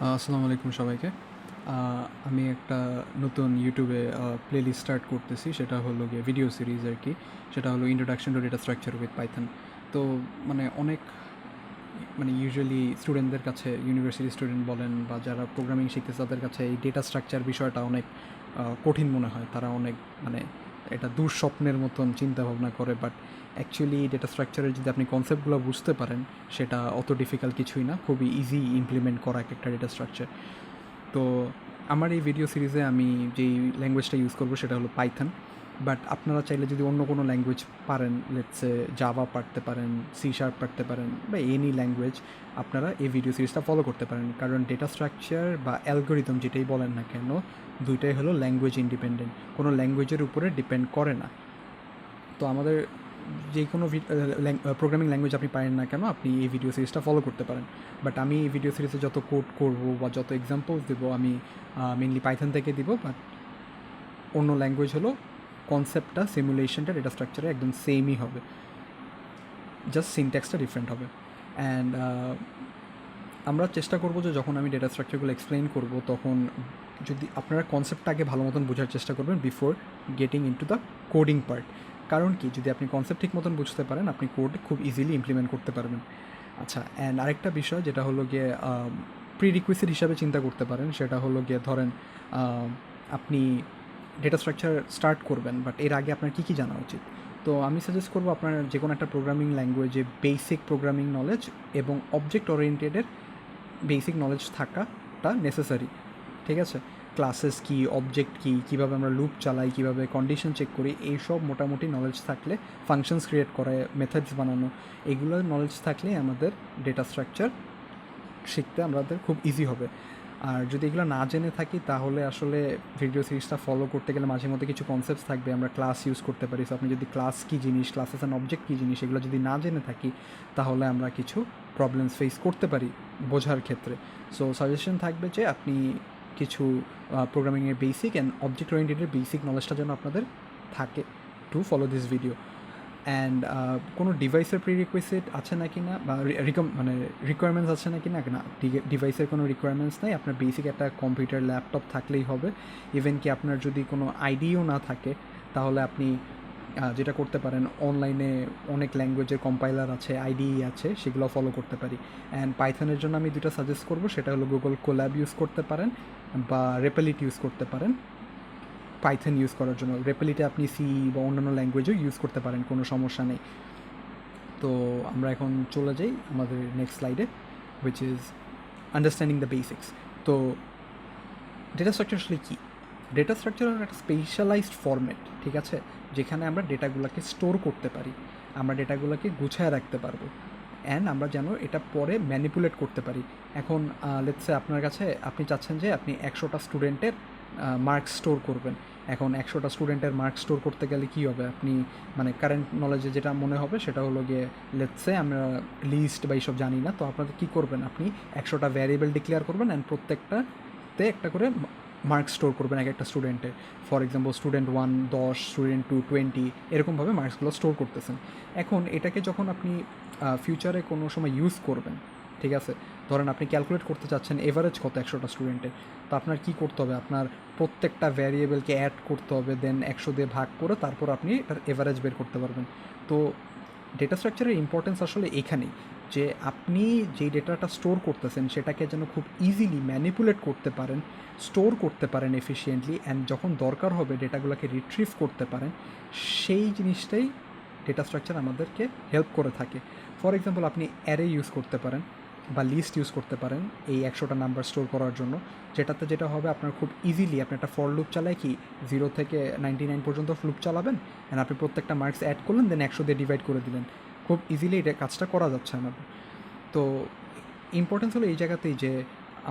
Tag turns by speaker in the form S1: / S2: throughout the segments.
S1: আসসালামু আলাইকুম সবাইকে। আমি একটা নতুন ইউটিউবে প্লেলিস্ট স্টার্ট করতেছি। সেটা হলো গিয়ে ভিডিও সিরিজ আর কি। সেটা হলো introduction to data structure with Python. তো অনেক ইউজুয়ালি স্টুডেন্টদের কাছে, ইউনিভার্সিটি স্টুডেন্ট বলেন বা যারা প্রোগ্রামিং শিখতেছে তাদের কাছে এই ডেটা স্ট্রাকচার বিষয়টা অনেক কঠিন মনে হয়। তারা অনেক মানে এটা দুঃস্বপ্নের মতন চিন্তাভাবনা করে, বাট অ্যাকচুয়ালি ডেটা স্ট্রাকচারের যদি আপনি কনসেপ্টগুলো বুঝতে পারেন, সেটা অত ডিফিকাল্ট কিছুই না, খুবই ইজি ইমপ্লিমেন্ট করা এক একটা ডেটা স্ট্রাকচার। তো আমার এই ভিডিও সিরিজে আমি যেই ল্যাঙ্গুয়েজটা ইউজ করবো সেটা হলো পাইথন। বাট আপনারা চাইলে যদি অন্য কোনো ল্যাঙ্গুয়েজ পারেন, লেটসে জাভা পারতে পারেন, সি শার্প পারতে পারেন বা এনি ল্যাঙ্গুয়েজ, আপনারা এই ভিডিও সিরিজটা ফলো করতে পারেন। কারণ ডেটা স্ট্রাকচার বা অ্যালগোরিদম যেটাই বলেন না কেন, দুইটাই হলো ল্যাঙ্গুয়েজ ইন্ডিপেন্ডেন্ট, কোনো ল্যাঙ্গুয়েজের উপরে ডিপেন্ড করে না। তো আমাদের যে কোনো প্রোগ্রামিং ল্যাঙ্গুয়েজ আপনি পারেন না কেন, আপনি এই ভিডিও সিরিজটা ফলো করতে পারেন। বাট আমি এই ভিডিও সিরিজে যত কোড করব বা যত এক্সাম্পলস দেবো, আমি মেনলি পাইথন থেকে দিব। বাট অন্য ল্যাঙ্গুয়েজ হলো কনসেপ্টটা, সিমুলেশনটা, ডেটা স্ট্রাকচারে একদম সেমই হবে, জাস্ট সিনট্যাক্সটা ডিফারেন্ট হবে। অ্যান্ড আমরা চেষ্টা করবো যে যখন আমি ডেটা স্ট্রাকচারগুলো এক্সপ্লেইন করব, তখন যদি আপনারা কনসেপ্টটা আগে ভালো মতন বোঝার চেষ্টা করবেন before getting into the coding part. কারণ কি, যদি আপনি কনসেপ্ট ঠিক মতন বুঝতে পারেন, আপনি কোড খুব ইজিলি ইমপ্লিমেন্ট করতে পারবেন। আচ্ছা, অ্যান্ড আরেকটা বিষয় যেটা হলো গিয়ে প্রি রিকুইজিট হিসাবে চিন্তা করতে পারেন, সেটা হলো গিয়ে ধরেন আপনি ডেটা স্ট্রাকচার স্টার্ট করবেন, বাট এর আগে আপনার কী কী জানা উচিত। তো আমি সাজেস্ট করবো আপনার যে কোনো একটা প্রোগ্রামিং ল্যাঙ্গুয়েজে বেসিক প্রোগ্রামিং নলেজ এবং অবজেক্ট ওরিয়েন্টেডের বেসিক নলেজ থাকাটা নেসেসারি। ঠিক আছে, ক্লাসেস কী, অবজেক্ট কী, কীভাবে আমরা লুপ চালাই, কীভাবে কন্ডিশন চেক করি, এইসব মোটামুটি নলেজ থাকলে, ফাংশনস ক্রিয়েট করা, মেথডস বানানো, এগুলোর নলেজ থাকলে আমাদের ডেটা স্ট্রাকচার শিখতে আমাদের খুব ইজি হবে। আর যদি এগুলো না জেনে থাকি, তাহলে আসলে ভিডিও সিরিজটা ফলো করতে গেলে মাঝে মধ্যে কিছু কনসেপ্টস থাকবে, আমরা ক্লাস ইউজ করতে পারি। সো আপনি যদি ক্লাস কী জিনিস, ক্লাসেস অ্যান্ড অবজেক্ট কী জিনিস, এগুলো যদি না জেনে থাকি, তাহলে আমরা কিছু প্রবলেমস ফেস করতে পারি বোঝার ক্ষেত্রে। সো সাজেশন থাকবে যে আপনি কিছু প্রোগ্রামিংয়ের বেসিক অ্যান্ড অবজেক্ট ওরিয়েন্টেডের বেসিক নলেজটা যেন আপনাদের থাকে to follow this video. And কোনো ডিভাইসের প্রিরিকুইজিট আছে নাকি না, বা রিকোয়ারমেন্টস আছে নাকি না, না ডিভাইসের কোনো রিকোয়ারমেন্টস নেই। আপনার বেসিক একটা কম্পিউটার, ল্যাপটপ থাকলেই হবে। ইভেন কি আপনার যদি কোনো আইডিও না থাকে, তাহলে আপনি যেটা করতে পারেন, অনলাইনে অনেক ল্যাঙ্গুয়েজের কম্পাইলার আছে, আইডিই আছে, সেগুলো ফলো করতে পারি। অ্যান্ড পাইথনের জন্য আমি দুটো সাজেস্ট করবো, সেটা হলো গুগল কোল্যাব ইউজ করতে পারেন বা রেপেলিট ইউজ করতে পারেন পাইথন ইউজ করার জন্য। রেপেলিটে আপনি সি বা অন্যান্য ল্যাঙ্গুয়েজও ইউজ করতে পারেন, কোনো সমস্যা নেই। তো আমরা এখন চলে যাই আমাদের নেক্সট স্লাইডে, which is understanding the basics. তো ডেটা স্ট্রাকচার আসলে কী? ডেটা স্ট্রাকচার হলো একটা স্পেশালাইজড ফরম্যাট, ঠিক আছে, যেখানে আমরা ডেটাগুলোকে স্টোর করতে পারি, আমরা ডেটাগুলোকে গুছায় রাখতে পারবো, অ্যান্ড আমরা যেন এটা পরে ম্যানিপুলেট করতে পারি। এখন লেটসে আপনার কাছে, আপনি চাচ্ছেন যে আপনি 100টা স্টুডেন্টের মার্কস স্টোর করবেন। এখন 100টা স্টুডেন্টের মার্কস স্টোর করতে গেলে কী হবে, আপনি কারেন্ট নলেজে যেটা মনে হবে সেটা হলো গিয়ে, লেটসে আমরা লিস্ট বা এইসব জানি না, তো আপনাদের কী করবেন, আপনি 100টা ভ্যারিয়েবল ডিক্লেয়ার করবেন অ্যান্ড প্রত্যেকটাতে একটা করে মার্কস স্টোর করবেন এক একটা স্টুডেন্টের। ফর এক্সাম্পল স্টুডেন্ট 1 10, স্টুডেন্ট 2 20, এরকমভাবে মার্কসগুলো স্টোর করতেছেন। এখন এটাকে যখন আপনি ফিউচারে কোনো সময় ইউজ করবেন, ঠিক আছে, ধরেন আপনি ক্যালকুলেট করতে চাচ্ছেন এভারেজ কত 100টা স্টুডেন্টের, তো আপনার কী করতে হবে, আপনার প্রত্যেকটা ভ্যারিয়েবলকে অ্যাড করতে হবে, দেন 100 দিয়ে ভাগ করে তারপর আপনি এটার এভারেজ বের করতে পারবেন। তো ডেটা স্ট্রাকচারের ইম্পর্টেন্স আসলে এখানেই, যে আপনি যেই ডেটাটা স্টোর করতেছেন সেটাকে যেন খুব ইজিলি ম্যানিপুলেট করতে পারেন, স্টোর করতে পারেন এফিশিয়েন্টলি, অ্যান্ড যখন দরকার হবে ডেটাগুলোকে রিট্রিভ করতে পারেন, সেই জিনিসটাই ডেটা স্ট্রাকচার আমাদেরকে হেল্প করে থাকে। ফর এক্সাম্পল আপনি অ্যারে ইউজ করতে পারেন বা লিস্ট ইউজ করতে পারেন এই 100টা নাম্বার স্টোর করার জন্য, যেটাতে যেটা হবে, আপনার খুব ইজিলি আপনি একটা ফর লুপ চালায়, কি 0 থেকে 99 পর্যন্ত লুপ চালাবেন, অ্যান্ড আপনি প্রত্যেকটা মার্কস অ্যাড করলেন, দেন 100 দিয়ে ডিভাইড করে দিলেন, খুব ইজিলি এটা কাজটা করা যাচ্ছে আমাদের। তো ইম্পর্টেন্স হলো এই জায়গাতেই যে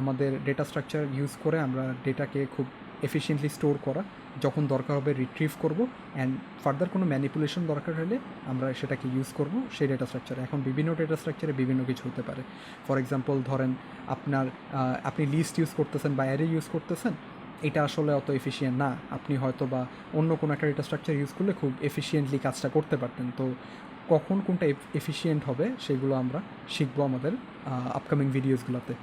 S1: আমাদের ডেটা স্ট্রাকচার ইউজ করে আমরা ডেটাকে খুব এফিশিয়েন্টলি স্টোর করা, যখন দরকার হবে রিট্রিভ করব, অ্যান্ড ফার্দার কোনো ম্যানিপুলেশন দরকার হলে আমরা সেটাকে ইউজ করব সেই ডেটা স্ট্রাকচারে। এখন বিভিন্ন ডেটা স্ট্রাকচারে বিভিন্ন কিছু হতে পারে। ফর এক্সাম্পল ধরেন আপনি লিস্ট ইউজ করতেছেন বা অ্যারে ইউজ করতেছেন, এটা আসলে অত এফিশিয়েন্ট না, আপনি হয়তো বা অন্য কোনো একটা ডেটা স্ট্রাকচার ইউজ করলে খুব এফিশিয়েন্টলি কাজটা করতে পারতেন। তো কখন কোনটা এফিশিয়েন্ট হবে সেগুলো আমরা শিখবো আমাদের আপকামিং ভিডিওসগুলোতে।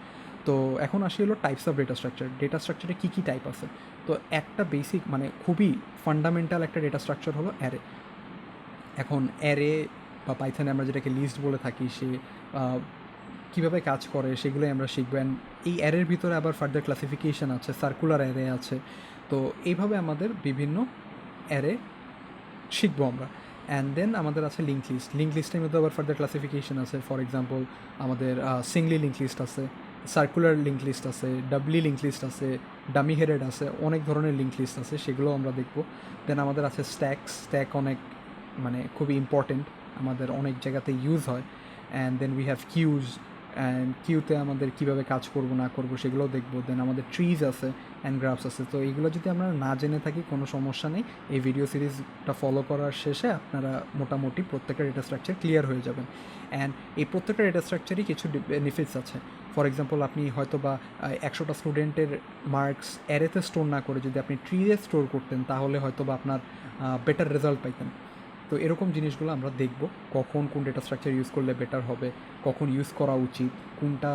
S1: তো এখন আসি হলো types of data structure. Data স্ট্রাকচারে কী কী টাইপ আছে? তো একটা বেসিক মানে খুবই ফান্ডামেন্টাল একটা ডেটা স্ট্রাকচার হলো অ্যারে। এখন অ্যারে বা পাইথনে আমরা যেটাকে লিস্ট বলে থাকি, সে কীভাবে কাজ করে সেগুলোই আমরা শিখবো। অ্যান্ড এই অ্যারের ভিতরে আবার ফার্দার ক্লাসিফিকেশান আছে, সার্কুলার অ্যারে আছে। তো এইভাবে আমাদের বিভিন্ন অ্যারে শিখবো আমরা। অ্যান্ড দেন আমাদের আছে লিঙ্ক লিস্ট। লিঙ্ক লিস্টের মধ্যে আবার ফার্দার ক্লাসিফিকেশান আছে। ফর এক্সাম্পল আমাদের সিঙ্গলি লিঙ্ক লিস্ট আছে, সার্কুলার লিঙ্ক লিস্ট আছে, ডাবলি লিঙ্ক লিস্ট আছে, ডামি হেডেড আছে, অনেক ধরনের লিঙ্ক লিস্ট আছে, সেগুলো আমরা দেখবো। দেন আমাদের আছে স্ট্যাক অনেক মানে খুবই ইম্পর্টেন্ট, আমাদের অনেক জায়গাতে ইউজ হয়। And then we have queues, and কিউতে আমাদের কীভাবে কাজ করবো না করবো সেগুলোও দেখবো। দেন আমাদের ট্রিজ আছে অ্যান্ড গ্রাফস আছে। তো এইগুলো যদি আমরা না জেনে থাকি কোনো সমস্যা নেই, এই ভিডিও সিরিজটা ফলো করার শেষে আপনারা মোটামুটি প্রত্যেকটা ডেটা স্ট্রাকচার ক্লিয়ার হয়ে যাবেন। অ্যান্ড এই প্রত্যেকটা ডেটা স্ট্রাকচারই কিছু বেনিফিটস আছে। ফর এক্সাম্পল আপনি হয়তো বা 100টা স্টুডেন্টের মার্কস অ্যারেতে স্টোর না করে যদি আপনি ট্রিজে স্টোর করতেন, তাহলে হয়তো বা আপনার বেটার রেজাল্ট পাইতেন। তো এরকম জিনিসগুলো আমরা দেখব, কখন কোন ডেটা স্ট্রাকচার ইউজ করলে বেটার হবে, কখন ইউজ করা উচিত, কোনটা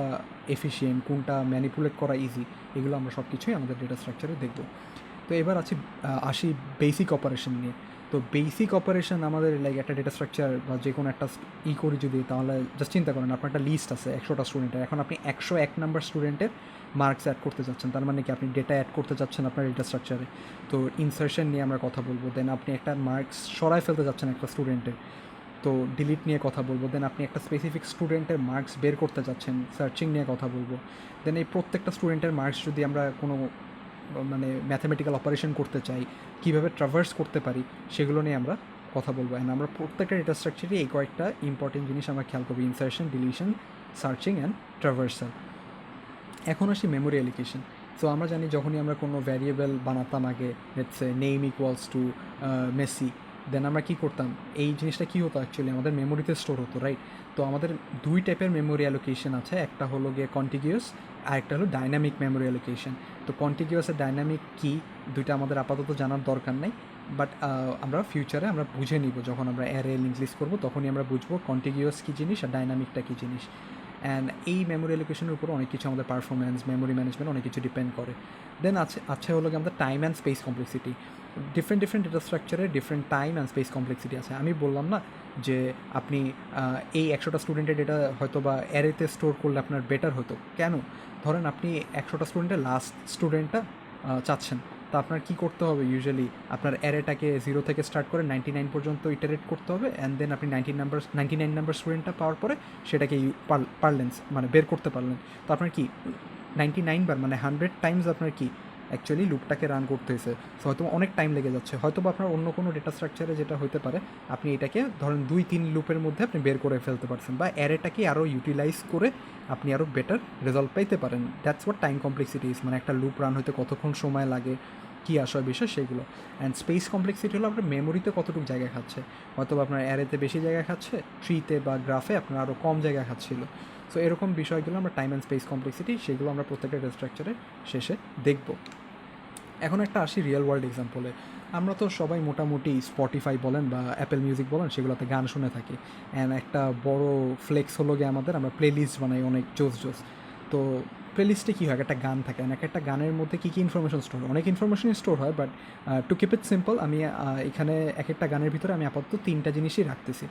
S1: এফিশিয়েন্ট, কোনটা ম্যানিপুলেট করা ইজি, এগুলো আমরা সব কিছুই আমাদের ডেটা স্ট্রাকচারে দেখব। তো এবার আসি বেসিক অপারেশন নিয়ে। তো বেসিক অপারেশন আমাদের লাইক একটা ডেটা স্ট্রাকচার বা যে কোনো একটা করি যদি, তাহলে জাস্ট চিন্তা করেন আপনার একটা লিস্ট আছে 100টা স্টুডেন্টের। এখন আপনি 101 নাম্বার স্টুডেন্টের মার্কস অ্যাড করতে চাচ্ছেন, তার মানে কি আপনি ডেটা অ্যাড করতে চাচ্ছেন আপনার ডেটা স্ট্রাকচারে। তো ইনসার্শন নিয়ে আমরা কথা বলবো। দেন আপনি একটা মার্কস সরাই ফেলতে যাচ্ছেন একটা স্টুডেন্টের, তো ডিলিট নিয়ে কথা বলবো। দেন আপনি একটা স্পেসিফিক স্টুডেন্টের মার্কস বের করতে যাচ্ছেন, সার্চিং নিয়ে কথা বলবো। দেন এই প্রত্যেকটা স্টুডেন্টের মার্কস যদি আমরা কোনো মানে ম্যাথামেটিক্যাল অপারেশন করতে চাই, কীভাবে ট্রাভার্স করতে পারি, সেগুলো নিয়ে আমরা কথা বলবো। অ্যান্ড আমরা প্রত্যেকটা ডেটা স্ট্রাকচারে এই কয়েকটা ইম্পর্টেন্ট জিনিস আমরা খেয়াল করবো: insertion, deletion, searching and traversal. এখন আসি মেমোরি অ্যালোকেশন। সো আমরা জানি যখনই আমরা কোনো ভ্যারিয়েবল বানাতাম আগে, let's say name equals to Messi, then আমরা কী করতাম, এই জিনিসটা কী হতো অ্যাকচুয়ালি আমাদের মেমোরিতে স্টোর হতো, রাইট? তো আমাদের দুই টাইপের মেমোরি অ্যালোকেশন আছে, একটা হলো গিয়ে কন্টিগিউয়াস আর একটা হলো ডাইনামিক মেমোরি অ্যালোকেশন। তো কন্টিগিউয়াস আর ডাইনামিক কী, দুইটা আমাদের আপাতত জানার দরকার নেই, বাট আমরা ফিউচারে আমরা বুঝে নিব, যখন আমরা অ্যারে লিঙ্ক লিস্ট করবো তখনই আমরা বুঝবো কন্টিগিউয়াস কী জিনিস আর ডাইনামিকটা কী জিনিস। অ্যান্ড এই মেমোরি অ্যালোকেশনের উপর অনেক কিছু আমাদের পারফরমেন্স, মেমোরি ম্যানেজমেন্ট অনেক কিছু ডিপেন্ড করে। দেন আছে হলো গিয়ে আমাদের time and space complexity. Different data স্ট্রাকচারে different time and space complexity আছে। আমি বললাম না যে আপনি এই 100টা স্টুডেন্টের ডেটা হয়তো বা অ্যারেতে স্টোর করলে আপনার বেটার হতো। কেন? ধরেন আপনি 100টা স্টুডেন্টের লাস্ট স্টুডেন্টটা চাচ্ছেন, তো আপনার কী করতে হবে? ইউজুয়ালি আপনার অ্যারেটাকে 0 থেকে স্টার্ট করে 99 পর্যন্ত ইটারেট করতে হবে। অ্যান্ড দেন আপনি 99 নাম্বার স্টুডেন্টটা পাওয়ার পরে সেটাকে পারলেন, মানে বের করতে পারলেন। তো আপনার কি 99 বার মানে 100 টাইমস আপনার কি অ্যাকচুয়ালি লুপটাকে রান করতে হয়েছে। সো হয়তো অনেক টাইম লেগে যাচ্ছে। হয়তো বা আপনার অন্য কোনো ডেটা স্ট্রাকচারে যেটা হতে পারে, আপনি এটাকে ধরেন 2-3 লুপের মধ্যে আপনি বের করে ফেলতে পারছেন, বা অ্যারেটাকে আরও ইউটিলাইজ করে আপনি আরও বেটার রেজাল্ট পাইতে পারেন। That's what time complexity is, মানে একটা লুপ রান হতে কতক্ষণ সময় লাগে, কী আসা বিষয় সেগুলো। অ্যান্ড স্পেস কমপ্লেক্সিটি হলো আপনার মেমোরিতে কতটুকু জায়গা খাচ্ছে। হয়তো আপনার অ্যারেতে বেশি জায়গা খাচ্ছে, ট্রিতে বা গ্রাফে আপনার আরও কম জায়গা খাচ্ছিল। সো এরকম বিষয়গুলো আমরা টাইম অ্যান্ড স্পেস কমপ্লেক্সিটি, সেগুলো আমরা প্রত্যেকটা ডেটা স্ট্রাকচারের শেষে দেখব। এখন একটা আসি রিয়েল ওয়ার্ল্ড এক্সাম্পলে। আমরা তো সবাই মোটামুটি স্পটিফাই বলেন বা অ্যাপেল মিউজিক বলেন, সেগুলোতে গান শুনে থাকি। অ্যান্ড একটা বড় ফ্লেক্স হলো গিয়ে আমাদের, আমরা প্লে লিস্ট বানাই অনেক জোস। তো প্লে লিস্টে কী হয়, একটা গান থাকে, একটা গানের মধ্যে কী ইনফরমেশন স্টোর হয়, অনেক ইনফরমেশনই স্টোর হয়, but to keep it simple আমি এখানে একটা গানের ভিতরে আমি আপাতত 3টা জিনিসই রাখতেছি।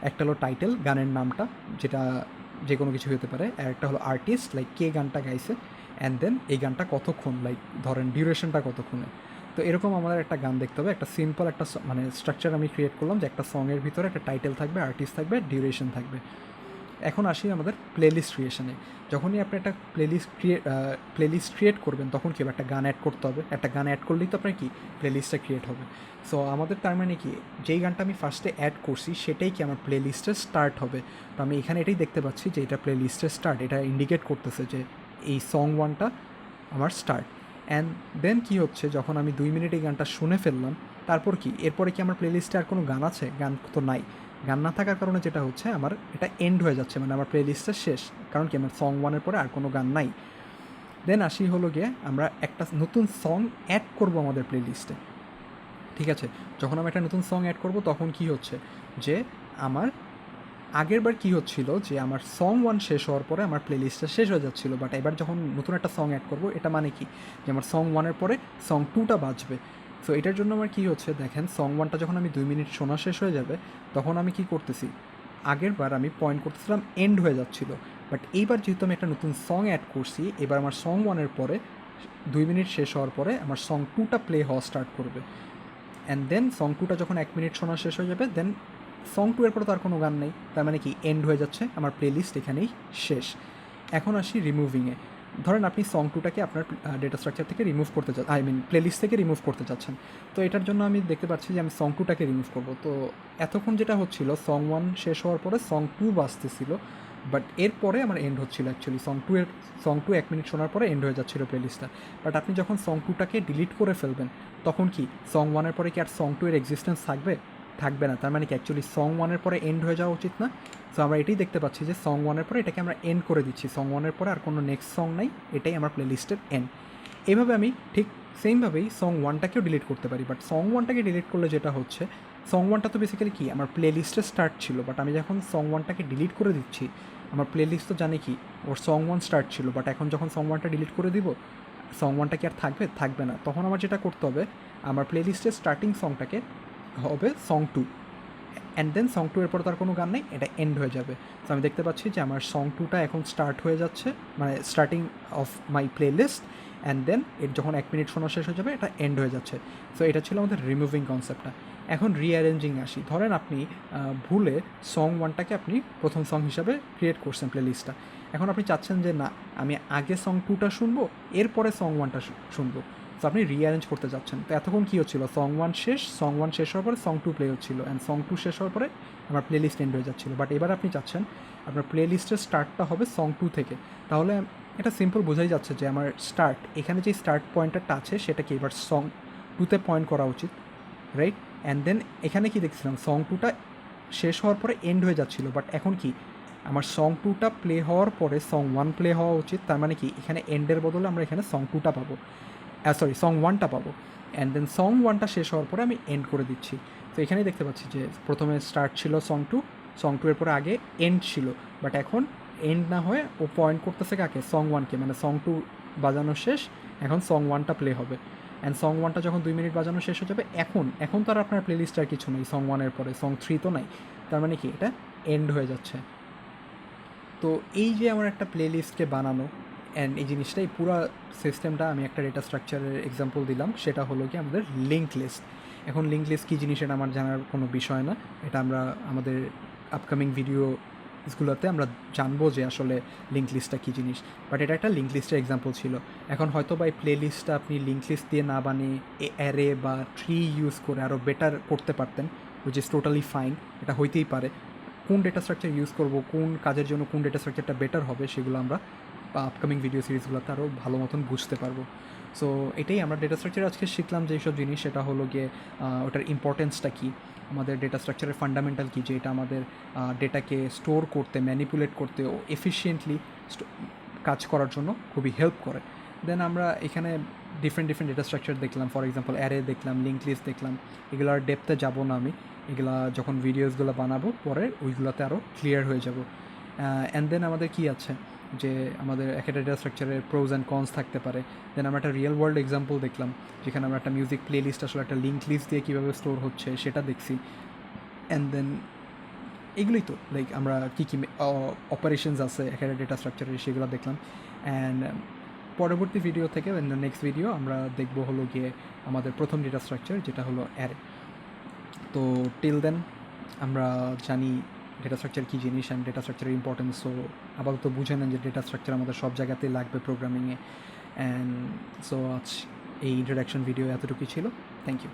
S1: একটা হলো টাইটেল, গানের নামটা, যেটা যে কোনো কিছু হতে পারে। আর একটা হলো আর্টিস্ট, লাইক কে গানটা গাইছে, অ্যান্ড দেন এই গানটা কতক্ষণ, লাইক ধরেন ডিউরেশনটা কতক্ষণে। তো এরকম আমাদের একটা গান দেখতে হবে, একটা সিম্পল একটা মানে স্ট্রাকচার আমি ক্রিয়েট করলাম, যে একটা সঙের ভিতরে একটা টাইটেল থাকবে, আর্টিস্ট থাকবে, ডিউরেশন থাকবে। এখন আসি আমাদের প্লেলিস্ট ক্রিয়েশনে। যখনই আপনি একটা প্লেলিস্ট ক্রিয়েট করবেন, তখন কি একটা গান অ্যাড করতে হবে। একটা গান অ্যাড করলেই তো আপনার কি প্লেলিস্টটা ক্রিয়েট হবে। সো আমাদের তার মানে কি, যেই গানটা আমি ফার্স্টে অ্যাড করছি সেটাই কি আমার প্লেলিস্টের স্টার্ট হবে। তো আমি এখানে এটাই দেখতে পাচ্ছি যে এটা প্লেলিস্টের স্টার্ট, এটা ইন্ডিকেট করতেছে যে এই সং 1টা আমার স্টার্ট। অ্যান্ড দেন কী হচ্ছে, যখন আমি 2 মিনিট এই গানটা শুনে ফেললাম, তারপর কি এরপরে কি আমার প্লেলিস্টে আর কোনো গান আছে? গান তো নাই। গান না থাকার কারণে যেটা হচ্ছে, আমার এটা এন্ড হয়ে যাচ্ছে, মানে আমার প্লেলিস্টটা শেষ। কারণ কি, আমার সং 1-এর পরে আর কোনো গান নাই। দেন আসি হলো গিয়ে আমরা একটা নতুন সং অ্যাড করব আমাদের প্লেলিস্টে, ঠিক আছে? যখন আমি একটা নতুন সং অ্যাড করব, তখন কি হচ্ছে যে আমার আগেরবার কী হচ্ছিল যে আমার সং 1 শেষ হওয়ার পরে আমার প্লেলিস্টটা শেষ হয়ে যাচ্ছিলো, বাট এবার যখন নতুন একটা সং অ্যাড করবো, এটা মানে কি যে আমার সং 1-এর পরে সং 2টা বাজবে। সো এটার জন্য আমার কী হচ্ছে দেখেন, সং 1টা যখন আমি 2 মিনিট শোনা শেষ হয়ে যাবে, তখন আমি কি করতেছি, আগের বার আমি পয়েন্ট করতেছিলাম এন্ড হয়ে যাচ্ছিলো, বাট এইবার যেহেতু আমি একটা নতুন সং অ্যাড করছি, এবার আমার সং 1-এর পরে 2 মিনিট শেষ হওয়ার পরে আমার সং 2টা প্লে হওয়া স্টার্ট করবে। অ্যান্ড দেন সং 2টা যখন 1 মিনিট শোনা শেষ হয়ে যাবে, দেন সং 2 এর পরে তো আর কোনো গান নেই, তার মানে কি এন্ড হয়ে যাচ্ছে, আমার প্লেলিস্ট এখানেই শেষ। এখন আসি রিমুভিংয়ে। ধরেন আপনি সং 2টাকে আপনার ডেটা স্ট্রাকচার থেকে রিমুভ করতে প্লেলিস্ট থেকে রিমুভ করতে চাচ্ছেন। তো এটার জন্য আমি দেখতে পাচ্ছি যে আমি সং 2টাকে রিমুভ করবো। তো এতক্ষণ যেটা হচ্ছিল, সং 1 শেষ হওয়ার পরে সং 2 বাজতেছিল, বাট এরপরে আমার এন্ড হচ্ছিল অ্যাকচুয়ালি সং 2 1 মিনিট শোনার পরে এন্ড হয়ে যাচ্ছিলো প্লেলিস্টটা। বাট আপনি যখন সং 2টাকে ডিলিট করে ফেলবেন, তখন কি সং 1-এর পরে কি আর সং 2-এর এক্সিস্টেন্স থাকবে না? তার মানে কি অ্যাকচুয়ালি সং 1-এর পরে এন্ড হয়ে যাওয়া উচিত না? সো আমরা এটাই দেখতে পাচ্ছি যে সং 1-এর পরে এটাকে আমরা এন্ড করে দিচ্ছি, সং 1-এর পরে আর কোনো নেক্সট সং নাই, এটাই আমার প্লেলিস্টের এন্ড। এইভাবে আমি ঠিক সেমভাবেই সং 1টাকেও ডিলিট করতে পারি। বাট সং 1টাকে ডিলিট করলে যেটা হচ্ছে, সং 1টা তো বেসিক্যালি কি আমার প্লেলিস্টের স্টার্ট ছিল, বাট আমি যখন সং 1টাকে ডিলিট করে দিচ্ছি, আমার প্লেলিস্ট তো জানে কি ওর সং 1 স্টার্ট ছিল, বাট এখন যখন সং 1টা ডিলিট করে দিব, সং 1টা কি আর থাকবে না। তখন আমার যেটা করতে হবে, আমার প্লেলিস্টের স্টার্টিং সংটাকে হবে সং 2, অ্যান্ড দেন সং 2 এর পর তার কোনো গান নেই, এটা এন্ড হয়ে যাবে। তো আমি দেখতে পাচ্ছি যে আমার সং 2টা এখন স্টার্ট হয়ে যাচ্ছে, মানে starting of my playlist, and then এর যখন 1 মিনিট শোনা শেষ হয়ে যাবে, এটা এন্ড হয়ে যাচ্ছে। সো এটা ছিল আমাদের রিমুভিং কনসেপ্টটা। এখন রিঅ্যারেঞ্জিং আসি। ধরেন আপনি ভুলে সং 1টাকে আপনি প্রথম সং হিসাবে ক্রিয়েট করছেন প্লেলিস্টটা। এখন আপনি চাচ্ছেন যে না, আমি আগে সং 2টা শুনবো, এরপরে সং 1টা শুনবো। তো আপনি রিঅ্যারেঞ্জ করতে যাচ্ছেন। তো এতক্ষণ কী হচ্ছিল, সং 1 শেষ হওয়ার পরে সং 2 প্লে হচ্ছিলো, অ্যান্ড সং 2 শেষ হওয়ার পরে আমার প্লেলিস্ট এন্ড হয়ে যাচ্ছিলো। বাট এবার আপনি চাচ্ছেন আপনার প্লেলিস্টের স্টার্টটা হবে সং 2 থেকে। তাহলে এটা সিম্পল বোঝাই যাচ্ছে যে আমার এখানে যে স্টার্ট পয়েন্টারটা আছে, সেটা কি এবার সং 2তে পয়েন্ট করা উচিত, রাইট? অ্যান্ড দেন এখানে কি দেখছিলাম, সং 2টা শেষ হওয়ার পরে এন্ড হয়ে যাচ্ছিলো, বাট এখন কি আমার সং 2টা প্লে হওয়ার পরে সং 1 প্লে হওয়া উচিত। তার মানে কি এখানে এন্ডের বদলে আমরা এখানে সং 2টা পাবো, সং 1টা পাবো, অ্যান্ড দেন সং 1টা শেষ হওয়ার পরে আমি এন্ড করে দিচ্ছি। তো এখানেই দেখতে পাচ্ছি যে প্রথমে স্টার্ট ছিল সং 2 এর পরে আগে এন্ড ছিল, বাট এখন এন্ড না হয়ে ও পয়েন্ট করতেছে কাকে, সং 1কে, মানে সং 2 বাজানো শেষ, এখন সং 1টা প্লে হবে, অ্যান্ড সং 1টা যখন 2 মিনিট বাজানো শেষ হয়ে যাবে, এখন তো আর আপনার প্লেলিস্ট আর কিছু নেই, সং 1-এর পরে সং 3 তো নাই, তার মানে কি এটা এন্ড হয়ে যাচ্ছে। তো এই যে আমার একটা প্লেলিস্টকে বানানো, অ্যান্ড এই জিনিসটা, এই পুরো সিস্টেমটা আমি একটা ডেটা স্ট্রাকচারের এক্সাম্পল দিলাম, সেটা হলো কি আমাদের লিঙ্ক লিস্ট। এখন লিঙ্ক লিস্ট কী জিনিস এটা আমার জানার কোনো বিষয় না, এটা আমরা আমাদের আপকামিং ভিডিওসগুলোতে আমরা জানবো যে আসলে লিঙ্ক লিস্টটা কী জিনিস। বাট এটা একটা লিঙ্ক লিস্টের এক্সাম্পল ছিল। এখন হয়তো বা এই প্লে লিস্টটা আপনি লিঙ্ক লিস্ট দিয়ে না বানিয়ে অ্যারে বা ট্রি ইউজ করে আরও বেটার করতে পারতেন, হুইচ ইজ টোটালি ফাইন, এটা হইতেই পারে। কোন ডেটা স্ট্রাকচার ইউজ করবো, কোন কাজের জন্য কোন ডেটা স্ট্রাকচারটা বেটার হবে, সেগুলো আমরা আপকামিং ভিডিও সিরিজগুলোতে আরও ভালো মতন বুঝতে পারবো। সো এটাই আমরা ডেটা স্ট্রাকচার আজকে শিখলাম যে এইসব জিনিস, সেটা হলো গিয়ে ওটার ইম্পর্টেন্সটা কী, আমাদের ডেটা স্ট্রাকচারের ফান্ডামেন্টাল কী, যে এটা আমাদের ডেটাকে স্টোর করতে, ম্যানিপুলেট করতে ও এফিশিয়েন্টলি কাজ করার জন্য খুবই হেল্প করে। দেন আমরা এখানে ডিফারেন্ট ডেটা স্ট্রাকচার দেখলাম, ফর এক্সাম্পল অ্যারে দেখলাম, লিঙ্ক লিস্ট দেখলাম। এগুলোর ডেপথে যাবো না আমি, এগুলা যখন ভিডিওসগুলো বানাবো পরে ওইগুলোতে আরও ক্লিয়ার হয়ে যাব। অ্যান্ড দেন আমাদের কী আছে, যে আমাদের একটা ডেটা স্ট্রাকচারের প্রোজ অ্যান্ড কনস থাকতে পারে। দেন আমরা একটা রিয়েল ওয়ার্ল্ড এক্সাম্পল দেখলাম, যেখানে আমরা একটা মিউজিক প্লে লিস্ট আসলে একটা লিঙ্ক লিস্ট দিয়ে কীভাবে স্টোর হচ্ছে সেটা দেখছি। অ্যান্ড দেন এগুলোই তো লাইক আমরা কী অপারেশনস আছে একটা ডেটা স্ট্রাকচারের, সেগুলো দেখলাম। অ্যান্ড পরবর্তী ভিডিও থেকে নেক্সট ভিডিও আমরা দেখবো হলো গিয়ে আমাদের প্রথম ডেটা স্ট্রাকচার, যেটা হলো অ্যারে। তো টিল দেন আমরা জানি ডেটা স্ট্রাকচার কী জিনিস অ্যান্ড ডেটা স্ট্রাকচারের ইম্পর্টেন্স। সো আপাতত বুঝে নেন যে ডেটা স্ট্রাকচার আমাদের সব জায়গাতেই লাগবে প্রোগ্রামিংয়ে। অ্যান্ড সো আজ এই ইন্ট্রোডাকশন ভিডিও এতটুকুই ছিল। Thank you.